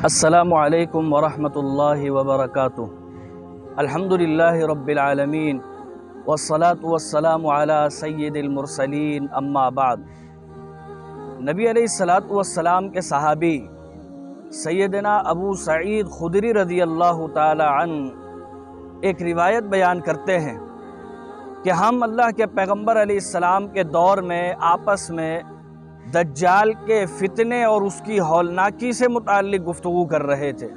السلام علیکم ورحمۃ اللہ وبرکاتہ۔ الحمدللہ رب العالمین والصلاة والسلام علی سید المرسلین، اما بعد۔ نبی علیہ السلام کے صحابی سیدنا ابو سعید خدری رضی اللہ تعالی عنہ ایک روایت بیان کرتے ہیں کہ ہم اللہ کے پیغمبر علیہ السلام کے دور میں آپس میں دجال کے فتنے اور اس کی ہولناکی سے متعلق گفتگو کر رہے تھے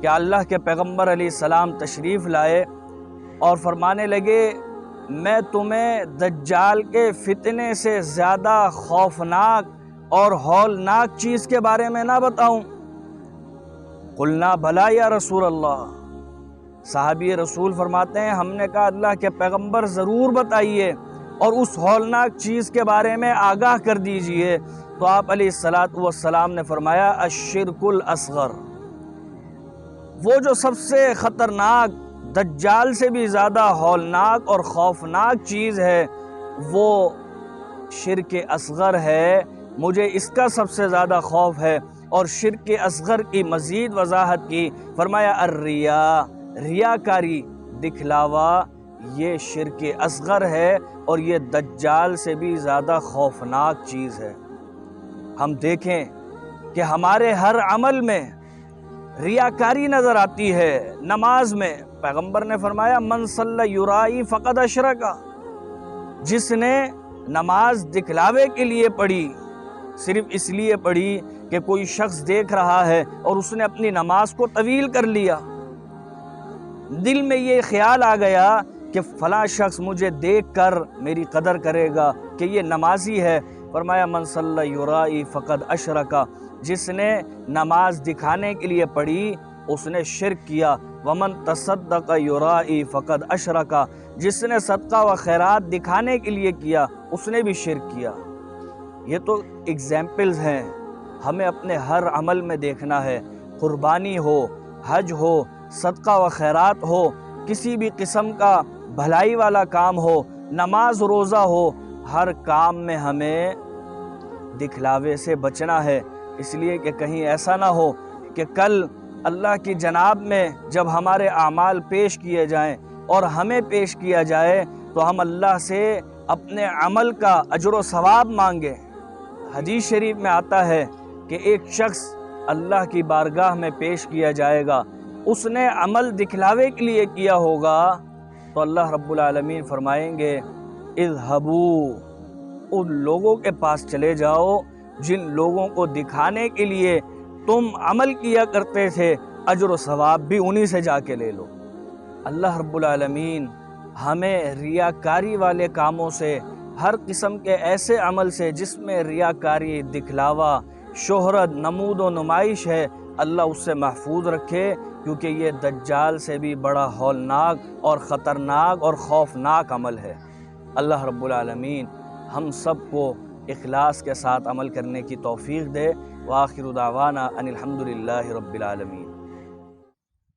کہ اللہ کے پیغمبر علیہ السلام تشریف لائے اور فرمانے لگے، میں تمہیں دجال کے فتنے سے زیادہ خوفناک اور ہولناک چیز کے بارے میں نہ بتاؤں؟ قلنا بھلا یا رسول اللہ۔ صحابی رسول فرماتے ہیں، ہم نے کہا اللہ کے پیغمبر ضرور بتائیے اور اس ہولناک چیز کے بارے میں آگاہ کر دیجئے۔ تو آپ علیہ السلام نے فرمایا، الشرک الاصغر، وہ جو سب سے خطرناک، دجال سے بھی زیادہ ہولناک اور خوفناک چیز ہے، وہ شرک اصغر ہے۔ مجھے اس کا سب سے زیادہ خوف ہے۔ اور شرک اصغر کی مزید وضاحت کی، فرمایا الریا، ریاکاری، دکھلاوا، یہ شرک اصغر ہے اور یہ دجال سے بھی زیادہ خوفناک چیز ہے۔ ہم دیکھیں کہ ہمارے ہر عمل میں ریاکاری نظر آتی ہے۔ نماز میں پیغمبر نے فرمایا، من صلی یرائی فقد اشرک، جس نے نماز دکھلاوے کے لیے پڑھی، صرف اس لیے پڑھی کہ کوئی شخص دیکھ رہا ہے اور اس نے اپنی نماز کو طویل کر لیا، دل میں یہ خیال آ گیا کہ فلاں شخص مجھے دیکھ کر میری قدر کرے گا کہ یہ نمازی ہے، فرمایا من صلی یرائی فقد اشرک، جس نے نماز دکھانے کے لیے پڑھی اس نے شرک کیا۔ ومن تصدق یرائی فقد اشرک، جس نے صدقہ و خیرات دکھانے کے لیے کیا اس نے بھی شرک کیا۔ یہ تو ایگزامپلز ہیں، ہمیں اپنے ہر عمل میں دیکھنا ہے، قربانی ہو، حج ہو، صدقہ و خیرات ہو، کسی بھی قسم کا بھلائی والا کام ہو، نماز روزہ ہو، ہر کام میں ہمیں دکھلاوے سے بچنا ہے، اس لیے کہ کہیں ایسا نہ ہو کہ کل اللہ کی جناب میں جب ہمارے اعمال پیش کیے جائیں اور ہمیں پیش کیا جائے تو ہم اللہ سے اپنے عمل کا اجر و ثواب مانگیں۔ حدیث شریف میں آتا ہے کہ ایک شخص اللہ کی بارگاہ میں پیش کیا جائے گا، اس نے عمل دکھلاوے کے لیے کیا ہوگا تو اللہ رب العالمین فرمائیں گے، اذهبوا، ان لوگوں کے پاس چلے جاؤ جن لوگوں کو دکھانے کے لیے تم عمل کیا کرتے تھے، اجر و ثواب بھی انہی سے جا کے لے لو۔ اللہ رب العالمین ہمیں ریاکاری والے کاموں سے، ہر قسم کے ایسے عمل سے جس میں ریاکاری، دکھلاوا، شہرت، نمود و نمائش ہے، اللہ اس سے محفوظ رکھے، کیونکہ یہ دجال سے بھی بڑا ہولناک اور خطرناک اور خوفناک عمل ہے۔ اللہ رب العالمین ہم سب کو اخلاص کے ساتھ عمل کرنے کی توفیق دے۔ وآخر دعوانا ان الحمدللہ رب العالمین۔